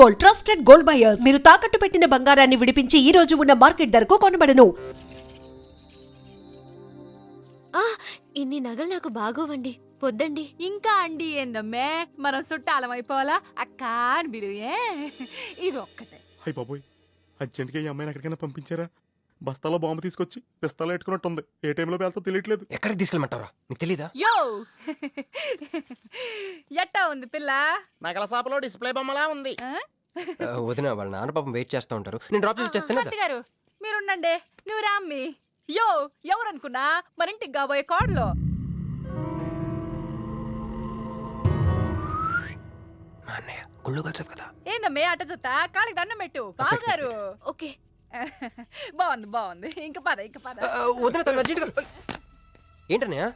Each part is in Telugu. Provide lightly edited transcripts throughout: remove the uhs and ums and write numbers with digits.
Gold, trusted gold buyers. మీరు తాకట్టు పెట్టిన బంగారాన్ని విడిపించి ఈ రోజు ఉన్న మార్కెట్ ధరకు కొనబడను. ఇన్ని నగలు నాకు బాగోవండి, పొద్దండి. ఇంకా అండి ఏందమ్మే, మనం చుట్టాలం అయిపోవాలా అక్క అని బిలువే. ఇది ఒక్కటే. అయ్య బాబోయ్, అర్జెంట్గా ఈ అమ్మాయిని ఎక్కడికైనా పంపించారా? బస్తాలో బాంబు తీసుకొచ్చి పిస్తాలో పెట్టుకున్నట్టుంది. ఏ టైంలో వెళ్తా తెలియట్లేదు. ఎక్కడికి తీసుకెళ్ళమంటారా? మీకు తెలీదా? యో ఎట్టా ఉంది పిల్ల? నగల షాపులో డిస్ప్లే బొమ్మలా ఉంది. వదిన వాళ్ళ నాన్న పాపం వెయిట్ చేస్తూ ఉంటారు. నేను డ్రాప్ చేసి చేస్తాను గారు మీరుండండి, నువ్వు రామ్మి. యో ఎవరనుకున్నా మరింటికి కాబోయే కోడలో. అన్నయ్య గుళ్ళు కలిసి కదా. ఏందమ్మే అట్ట చూస్తా, కాళ్ళకి దండం పెట్టు బావగారు. ఓకే, బాగుంది బాగుంది. ఇంక పద వదిన తను అర్జెంట్గా. ఏంటన్నయ్య?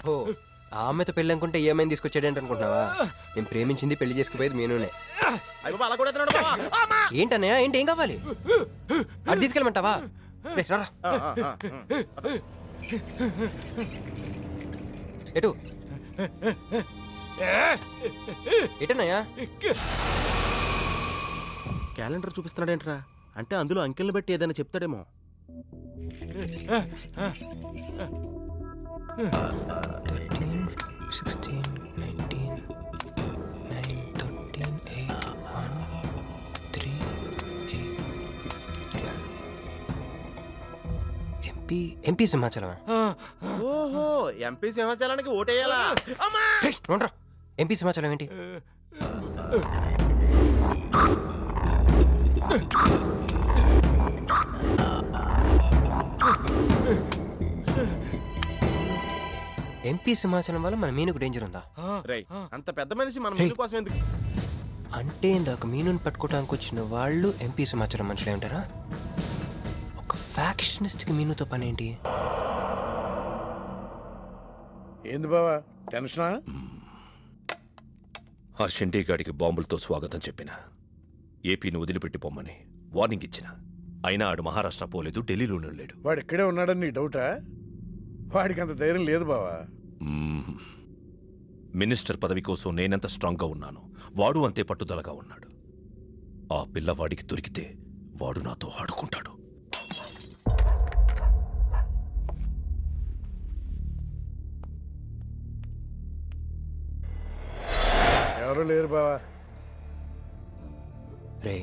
ఓ ఆ అమ్మాయితో పెళ్ళి అనుకుంటే ఈ అమ్మాయిని తీసుకొచ్చాడేంటి అనుకుంటున్నావా? నేను ప్రేమించింది పెళ్లి చేసుకుపోయేది మీనునే. ఏంటన్నయ్య? ఏంటి ఏం కావాలి? అది తీసుకెళ్ళమంటావా? రారా. ఎటు ఎటన్నయ్యా? క్యాలెండర్ చూపిస్తున్నాడేంట్రా? అంటే అందులో అంకెల్ని బట్టి ఏదైనా చెప్తాడేమో. ఎంపీ సింహాచలం. ఓహో, ఎంపీ సింహాచలానికి ఓటేయాలా? ఎంపీ సింహాచలం ఏంటి? ఎంపీ సింహాచలం వల్ల మన మీనుకు డేంజర్ ఉందా? అంత పెద్ద మనిషి మన మీను కోసం ఎందుకు? అంటే ఇందాక మీనుని పట్టుకోవడానికి వచ్చిన వాళ్ళు ఎంపీ సింహాచలం మనుషులే ఉంటారా? ఒక ఫ్యాక్షనిస్ట్ కి మీనుతో పని ఏంటి? ఏంది బావా టెన్షనా? ఆ షిండే గాడికి బాంబులతో స్వాగతం చెప్పిన, ఏపీని వదిలిపెట్టి పొమ్మని వార్నింగ్ ఇచ్చిన. అయినా ఆడు మహారాష్ట్ర పోలేదు, ఢిల్లీలోనే లేడు. వాడు ఇక్కడే ఉన్నాడని నీ డౌటా? వాడికి అంత ధైర్యం లేదు బావా. మినిస్టర్ పదవి కోసం నేనెంత స్ట్రాంగ్గా ఉన్నాను, వాడు అంతే పట్టుదలగా ఉన్నాడు. ఆ పిల్లవాడికి దొరికితే వాడు నాతో ఆడుకుంటాడు. ఎవరు లేరు బావా. రే,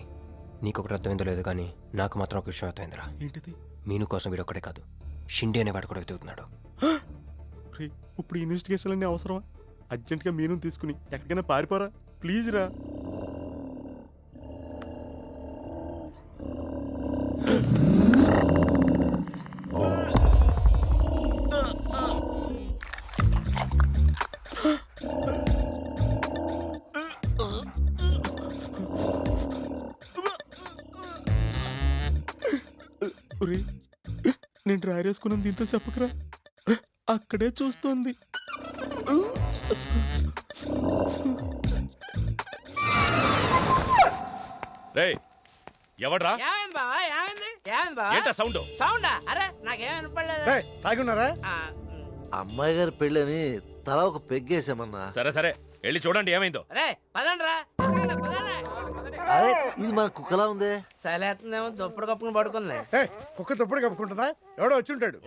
నీకొకటి అర్థమైందో లేదు కానీ నాకు మాత్రం ఒక విషయం అర్థమైందిరా. ఏంటిది? మీను కోసం వీడు ఒక్కడే కాదు, షిండే అనేవాడు కూడా వెతుకుతున్నాడు. ఇప్పుడు ఇన్వెస్టిగేషన్ అన్నీ అవసరమా? అర్జెంట్గా మీను తీసుకుని ఎక్కడికైనా పారిపోరా ప్లీజ్ రా. నేను డ్రైరేసుకున్నాను, దీంతో చెప్పకరా. అక్కడే చూస్తోంది. ఎవడ్రా? తాగున్నారా? అమ్మాయి గారి పెళ్ళని తల ఒక పెగ్గేసామన్నా. సరే సరే వెళ్ళి చూడండి ఏమైందో. అరే ఇది మన కుక్కలా ఉంది. సలేతుందేమో దుప్పుడు కప్పుకుని పడుకుంది. కుక్క దుప్పుడు కప్పుకుంటుందా? ఎవడో వచ్చి ఉంటాడు.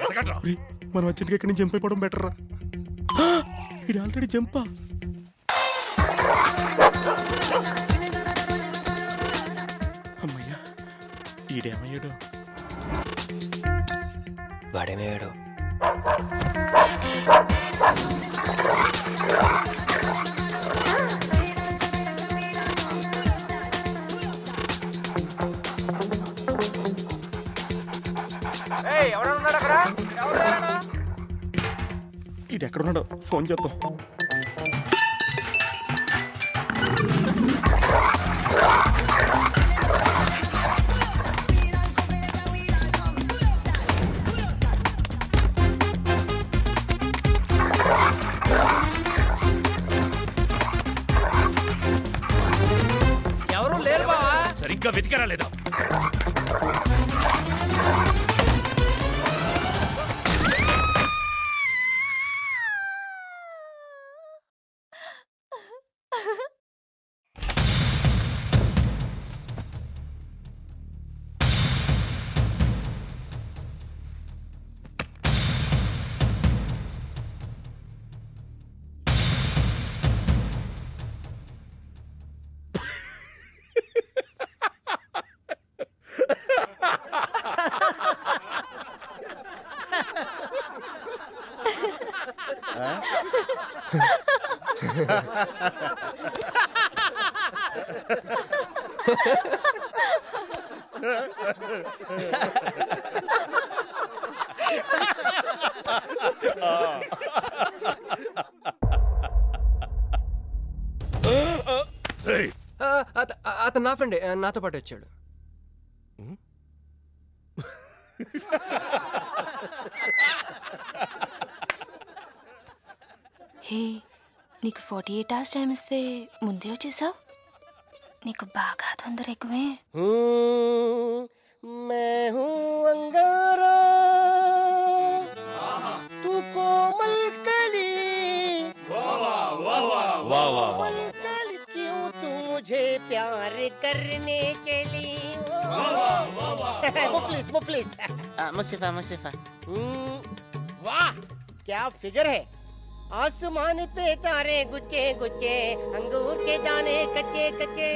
మనం అర్జెంట్గా ఇక్కడి నుంచి జంప్ అయిపోవడం బెటర్ రా. ఇది ఆల్రెడీ జంపా. అమ్మయ్యా, ఈడేమయ్యాడు? వాడేమయ్యాడు? ఇది ఎక్కడున్నాడో ఫోన్ చేద్దాం. ఎవరు లేరు బావా. సరిగ్గా వెతికారా లేదా? ఏయ్, అతను నా ఫ్రెండే, నాతో పాటు వచ్చాడు. హే, నీకు 48 hours టైం ఇస్తే ముందే వచ్చేసావు. నీకు బాగా తొందర ఎక్కువే. मैं हूँ अंगारा तू कोमल कली कोमल कली क्यों तू मुझे प्यार करने चली मुफलिस मुसीफा वाह क्या फिगर है. आसमान पे तारे गुच्चे गुच्चे अंगूर के दाने कच्चे कच्चे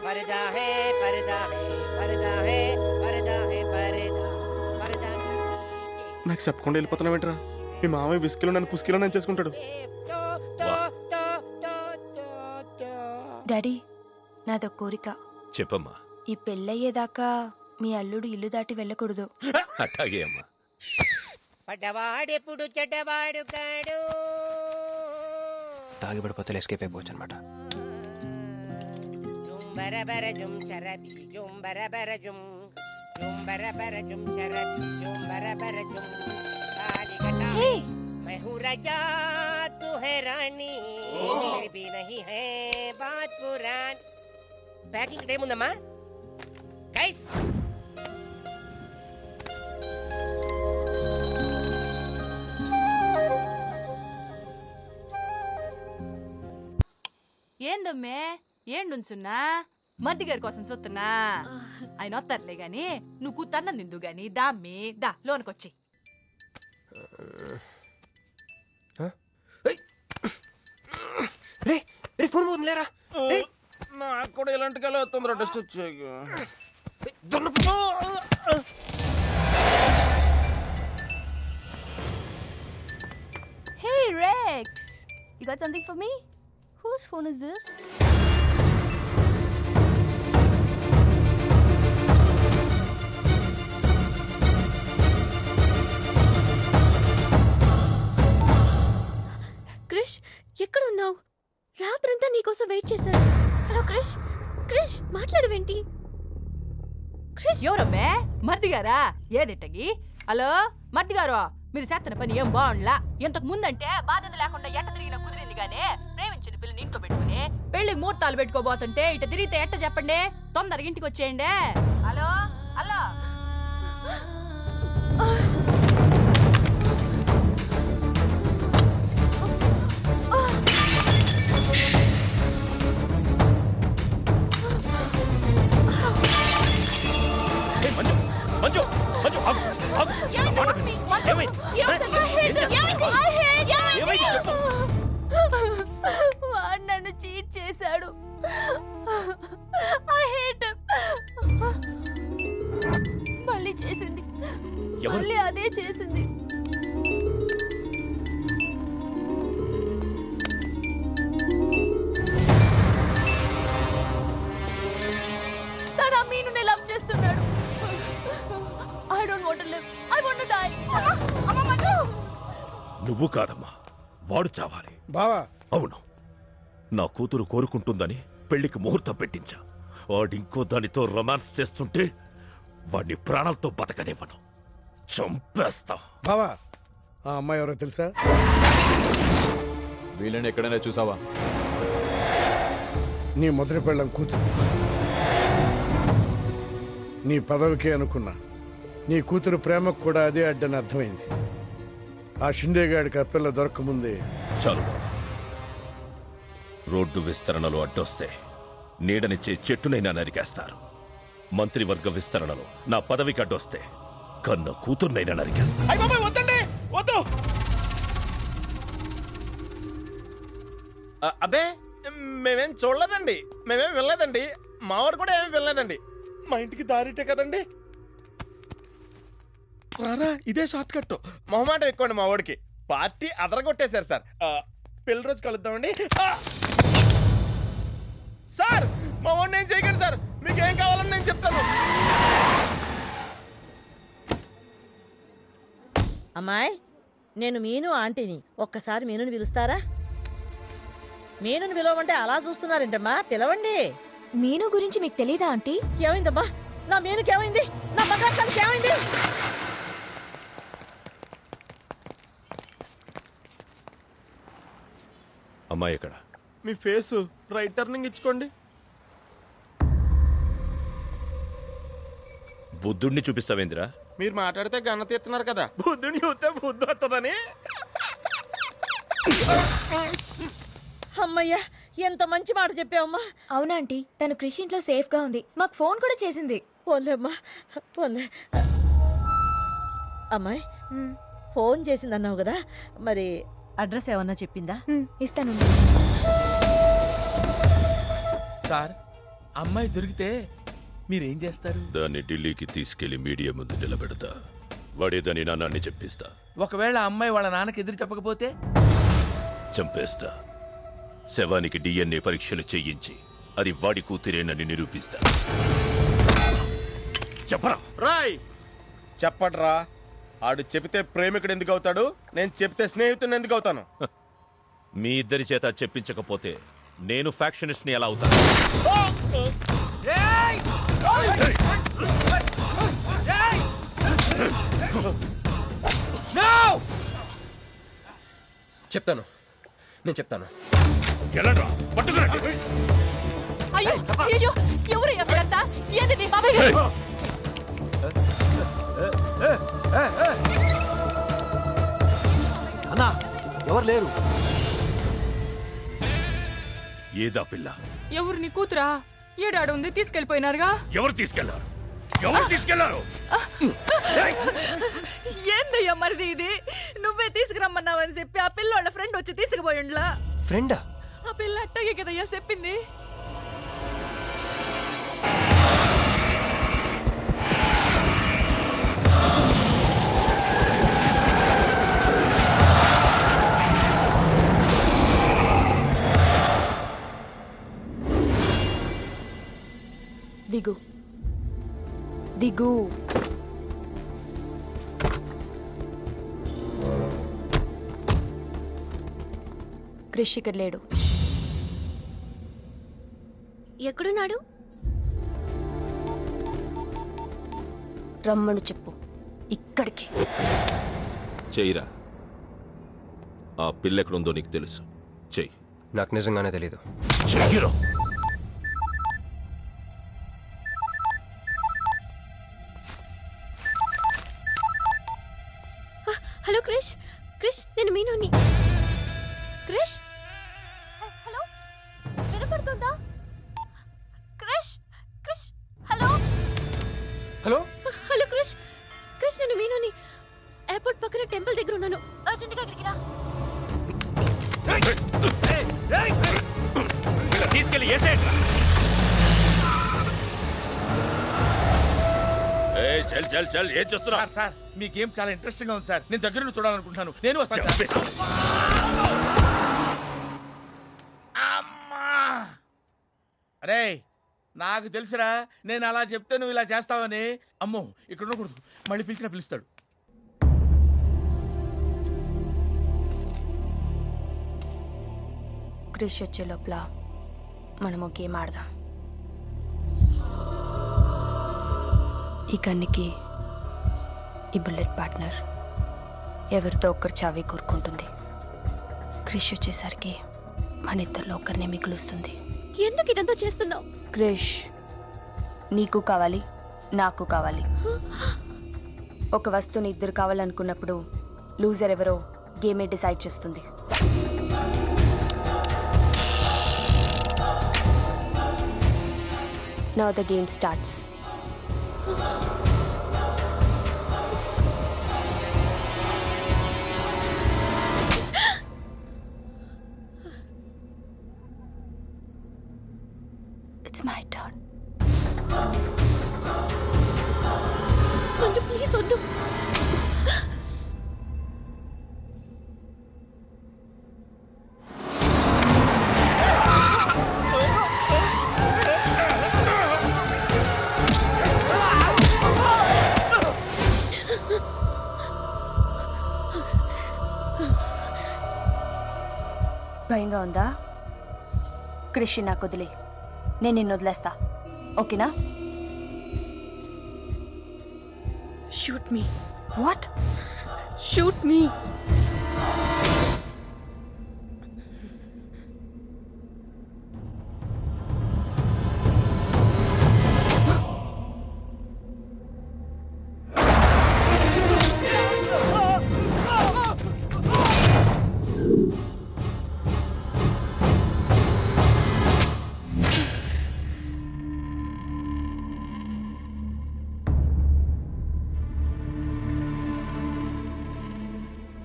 पर्दा है पर्दा है पर्दा है पर्दा है पर्दा पर्दा నాకు చెప్పకుండా వెళ్ళిపోతున్నావేంట్రా? మీ మామయ్య విస్కిలో నన్ను పుస్కిలో నన్ను చేసుకుంటాడు. డాడీ, నాదో కోరిక. చెప్పమ్మా. ఈ పెళ్ళయ్యేదాకా మీ అల్లుడు ఇల్లు దాటి వెళ్ళకూడదు. అట్లాగే అమ్మా. పడ్డవాడెప్పుడు చెడ్డవాడు కాడు. తాగి పడిపోతే ఎస్కేప్ అయిపోవచ్చు అనమాట. జుంబరబర జుం శరబి జుంబరబర జుం జుంబరబర జుం శరబి జుంబరబర జుం కాలికటా मैं हूँ राजा तू है रानी फिर भी नहीं है बात पुरानी. पैकिंग टाइम ఉందమ్మా గైస్. ఏందమ్మే ఏం నుంచున్నా? మర్ది గారి కోసం చూస్తున్నా. ఆయన వస్తారులే గాని నువ్వు కూతన్న నిందు గాని దామ్మి దా లోనకొచ్చి. రే రే ఫోన్ పోతుందిలేరా. నాకు కూడా ఇలాంటి కళ వస్తుందిరా టెస్ట్ వచ్చాక. Hey Rex, you got something for me? Whose phone is this? Krish, ఎక్కడ ఉన్నావు? రాత్రంతా నీకోసం వెయిట్ చేశాను. హలో క్రిష్, క్రిష్ మాట్లాడవేంటి? క్రిష్, ఎవరమ్మే? మర్ది గారా? ఏదిట్టగి? హలో మర్ది గారు, మీరు చేస్తున్న పని ఏం బాగుండ్లా. ఇంతకు ముందంటే బాధ్యత లేకుండా ఎట్ట తిరిగిన కుదిరింది గానే ప్రేమించిన పిల్లని ఇంట్లో పెట్టుకుని పెళ్లికి ముహూర్తాలు పెట్టుకోబోతుంటే ఇట తిరిగితే ఎట్ట చెప్పండి? తొందరగా ఇంటికి వచ్చేయండి. Hello hello. మంజు మంజు ఆగు, ఆగు. వాడు నన్ను చీట్ చేశాడు. I hate him. మళ్ళీ చేసింది, మళ్ళీ అదే చేసింది. తన మీనుని లవ్ చేస్తున్నాడు. I don't want to live. I want to die. నువ్వు కాదమ్మా, వాడు చావాలి. బావా, అవును, నా కూతురు కోరుకుంటుందని పెళ్లికి ముహూర్తం పెట్టించా. వాడింకో దానితో రొమాన్స్ చేస్తుంటే వాడిని ప్రాణాలతో బతకనివ్వను, చంపేస్తా. బావా, ఆ అమ్మాయి ఎవరో తెలుసా? వీళ్ళని ఎక్కడైనా చూసావా? నీ మొదటి పెళ్ళం కూతురు. నీ పదవికే అనుకున్నా, నీ కూతురు ప్రేమకు కూడా అదే అడ్డని అర్థమైంది. ఆ షిండేగాడికి ఆ పిల్ల దొరకముందే. చాలు, రోడ్డు విస్తరణలో అడ్డొస్తే నీడనిచ్చే చెట్టునైనా నరికేస్తారు. మంత్రివర్గ విస్తరణలో నా పదవికి అడ్డొస్తే కన్న కూతుర్నైనా నరికేస్తారు. వద్దండి, వద్దు. అబ్బే, మేమేం చూడలేదండి, మేమేం వెళ్ళలేదండి. మావాడు కూడా ఏమీ వెళ్ళలేదండి. మా ఇంటికి దారిటే కదండి. రారా, ఇదే షార్ట్ కట్. మొహమాట ఎక్కువండి మా వాడికి. పార్టీ అదరగొట్టేశారు సార్. పెళ్లి రోజు కలుద్దామండి. సార్ మా వాడిని ఏం చేయకండి సార్, మీకు ఏం కావాలని నేను చెప్తాను. అమ్మాయి, నేను మీను ఆంటీని. ఒక్కసారి మీనుని పిలుస్తారా? మీనుని పిలవమంటే అలా చూస్తున్నారేంటమ్మా, పిలవండి. మీను గురించి మీకు తెలీదా ఆంటీ? ఏమైందమ్మా? నా మీనుకి ఏమైంది? నా బంగారు తల్లికి ఏమైంది? అమ్మాయి ఎక్కడ? మీ ఫేస్ రైట్ టర్నింగ్ ఇచ్చుకోండి. బుద్ధుడిని చూపిస్తావేంద్రా? మీరు మాట్లాడితే గన్న తీస్తున్నారు కదా, బుద్ధుని చూస్తే బుద్ధి వస్తుందని. అమ్మయ్యా, ఎంత మంచి మాట చెప్పావమ్మా. అవునా ఆంటీ, తను క్రిష్ ఇంట్లో సేఫ్ గా ఉంది. మాకు ఫోన్ కూడా చేసింది. పోన్లేమ్మా, పోన్లే. అమ్మాయి, ఫోన్ చేసిందన్నావు కదా, మరి అడ్రస్ ఏమన్నా చెప్పిందా? ఇస్తాను సార్. అమ్మాయి దొరికితే మీరేం చేస్తారు? దాన్ని ఢిల్లీకి తీసుకెళ్లి మీడియా ముందు నిలబెడతా. వాడేదని నాన్నని చెప్పిస్తా. ఒకవేళ అమ్మాయి వాళ్ళ నాన్నకి ఎదురు చెప్పకపోతే చంపేస్తా. శవానికి DNA పరీక్షలు చేయించి అది వాడి కూతురేనని నిరూపిస్తా. చెప్పరా? రాయ్ చెప్పడ్రా. ఆడు చెబితే ప్రేమికుడు ఎందుకు అవుతాడు, నేను చెప్తే స్నేహితుడు ఎందుకు అవుతాను? మీ ఇద్దరి చేత చెప్పించకపోతే నేను ఫ్యాక్షనిస్ట్ ని ఎలా అవుతాను? చెప్తాను, నేను చెప్తాను. అయ్యో అయ్యో, ఎవరు ఎక్కడంతా? ఏది నీ బాబాయ్ గారు? అన్నా, ఎవరు లేరు. ఏదా పిల్ల? ఎవరు నీ కూతురా? ఏడాడు ఉంది, తీసుకెళ్లిపోయినారుగా. ఎవరు తీసుకెళ్లారు? ఎవరు తీసుకెళ్లారు? ఏందయ్యా మరిది ఇది? నువ్వే తీసుకురమ్మన్నావని చెప్పి ఆ పిల్లోళ్ళ ఫ్రెండ్ వచ్చి తీసుకుపోయిండ్లా. ఫ్రెండా? ఆ పిల్ల అట్టగే కదయ్యా చెప్పింది. దిగు దిగు. క్రిష్ ఇక్కడ లేడు. ఎక్కడున్నాడు? రమ్మను చెప్పు ఇక్కడికి. చెయ్యిరా. ఆ పిల్ల ఎక్కడుందో నీకు తెలుసు. చెయ్యి. నాకు నిజంగానే తెలీదు. చెయ్యిరా. హలో క్రిష్, క్రిష్ నేను మీనుని. క్రిష్, హలో, వినపడుతుందా? Krish, Krish, hello hello hello Krish, Krish నేను మీనుని. ఎయిర్పోర్ట్ పక్కన టెంపుల్ దగ్గర ఉన్నాను. అర్జెంటుగా ఇక్కడికి రా. తీసుకెళ్ళి ఏసేయండి. చల్ చల్ చల్, ఏం చేస్తున్నా? సార్ మీ గేమ్ చాలా ఇంట్రెస్టింగ్ గా ఉంది సార్, నేను దగ్గర నుండి చూడాలనుకుంటున్నాను. నేను వస్తాను. అమ్మా, అరే నాకు తెలుసురా, నేను అలా చెప్తే నువ్వు ఇలా చేస్తావని. అమ్మో, ఇక్కడ ఉండకూడదు, మళ్ళీ పిలిచినా పిలుస్తాడు. క్రిష్ వచ్చే లోపల మనము గేమ్ ఆడదాం. ఈ కన్నికి ఈ బుల్లెట్ పార్ట్నర్ ఎవరితో ఒక్కరు చావే కోరుకుంటుంది. క్రిష్ వచ్చేసరికి మన ఇద్దరిలో ఒకరినే మిగులుస్తుంది. ఎందుకు ఇదంతా చేస్తున్నావు? క్రిష్ నీకు కావాలి, నాకు కావాలి. ఒక వస్తువుని ఇద్దరు కావాలనుకున్నప్పుడు లూజర్ ఎవరో గేమే డిసైడ్ చేస్తుంది. Now the game starts. It's my turn. కొంచెం ప్లీజ్ వద్దు. భయంగా ఉందా? క్రిష్ నాకు వదిలే, నేను నిన్ను వదిలేస్తా, ఓకేనా? Shoot me. What? Shoot me.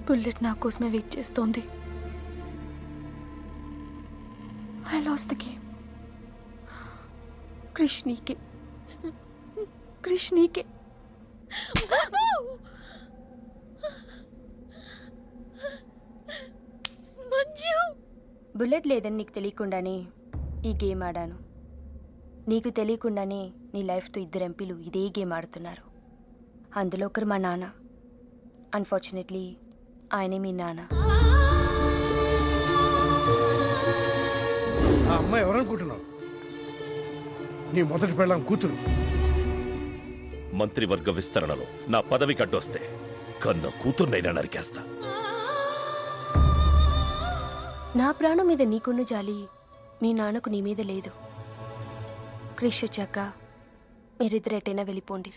Bullet నా కోసమే వెయిట్ చేస్తోంది. I lost the game. Krish నీకే, క్రిష్ నీకే. బుల్లెట్ లేదని నీకు తెలియకుండానే ఈ గేమ్ ఆడాను. నీకు తెలియకుండానే నీ లైఫ్తో 2 ఎంపీలు ఇదే గేమ్ ఆడుతున్నారు. అందులో ఒకరు మా నాన్న. అన్ఫార్చునేట్లీ ఆయనే మీ నాన్న. ఆ అమ్మాయి ఎవరనుకుంటున్నావు? నీ మొదటి పెళ్ళాం కూతురు. మంత్రివర్గ విస్తరణలో నా పదవికి అడ్డొస్తే కన్న కూతుర్నైనా నరికేస్తా. నా ప్రాణం మీద నీకున్న జాలి మీ నాన్నకు నీ మీద లేదు. క్రిష్ వచ్చాక మీరిద్దరు ఎటైనా వెళ్ళిపోండి.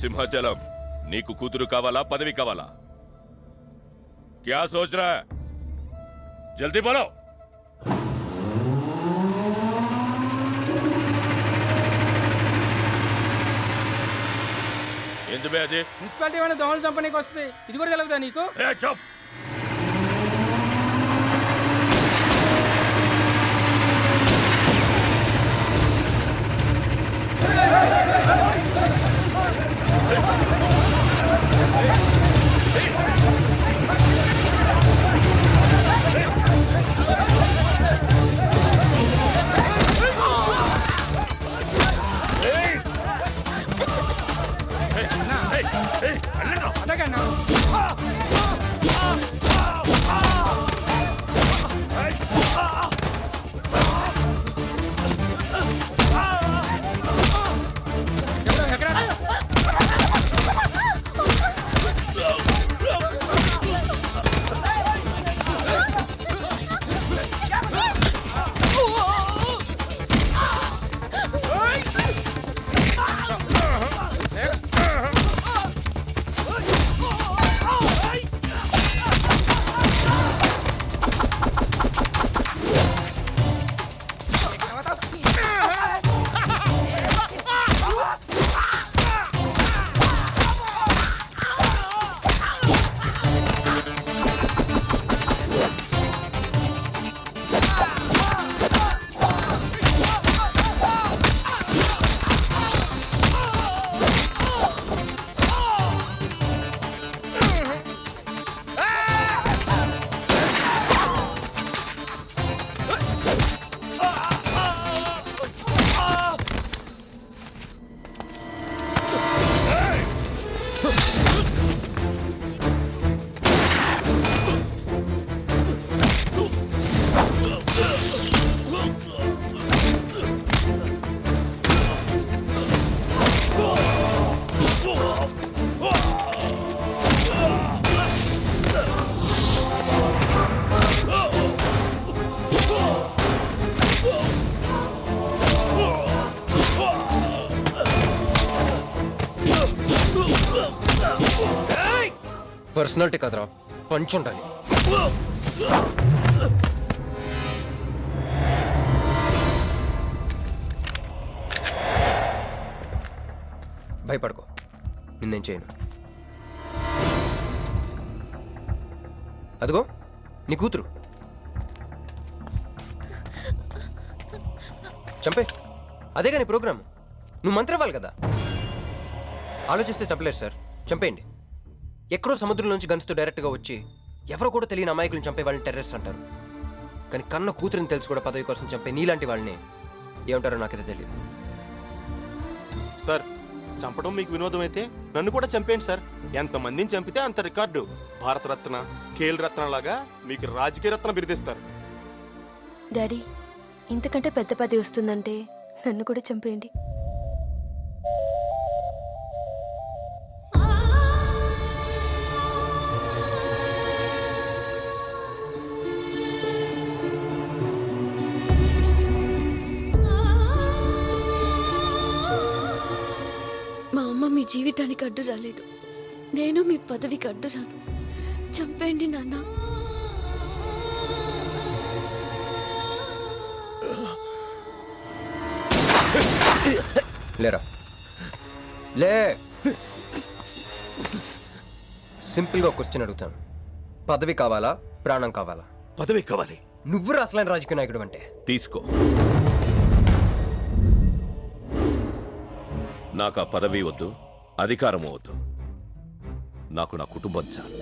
సింహాచలం, నీకు కూతురు కావాలా, పదవి కావాలా? క్యా సోచ్ రా? జల్దీ బోలో. ఏంది బే అది? మున్సిపాలిటీ ఏమైనా దోమలు చంపనీకి వస్తుంది, ఇది కూడా తెలవదా నీకు? చప్. పర్సనాలిటీ కదరా, పంచ్ ఉండాలి. భయపడుకో, నిన్నేం చేయను. అదిగో నీ కూతురు, చంపే. అదే కానీ ప్రోగ్రామ్, నువ్వు మంత్రి అవ్వాలి కదా. ఆలోచిస్తే చంపలేరు సార్, చంపేయండి. ఎక్కడో సముద్రం నుంచి గన్స్తో డైరెక్ట్గా వచ్చి ఎవరో కూడా తెలియని అమాయకులను చంపే వాళ్ళని టెర్రరిస్ట్ అంటారు. కానీ కన్న కూతురిని తెలుసు కూడా పదవి కోసం చంపే నీలాంటి వాళ్ళని ఏమంటారో నాకైతే తెలియదు. సార్ చంపడం మీకు వినోదం అయితే నన్ను కూడా చంపేయండి సార్. ఎంతమందిని చంపితే అంత రికార్డు. భారతరత్న, ఖేల్ రత్న లాగా మీకు రాజకీయ రత్న బిరుదిస్తారు. డాడీ, ఇంతకంటే పెద్ద పదవి వస్తుందంటే నన్ను కూడా చంపేయండి. మా అమ్మ మీ జీవితానికి అడ్డు రాలేదు, నేను మీ పదవికి అడ్డు రాను. చంపేయండి నాన్న. లేరా లే. సింపుల్ గా క్వశ్చన్ అడుగుతాను, పదవి కావాలా ప్రాణం కావాలా? పదవి కావాలి. నువ్వు అసలైన రాజకీయ నాయకుడు అంటే తీసుకో. నాకు ఆ పదవి వద్దు, అధికారము వద్దు. నాకు నా కుటుంబం చాలు.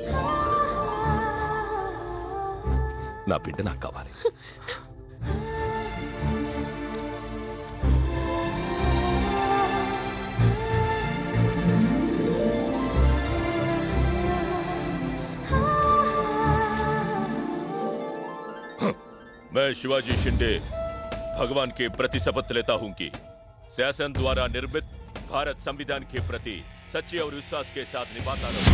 నా బిడ్డ నాకు కావాలి. मैं शिवाजी शिंदे भगवान के प्रति शपथ लेता हूं कि शासन द्वारा निर्मित भारत संविधान के प्रति सच्चे और विश्वास के साथ निभाता रहूं।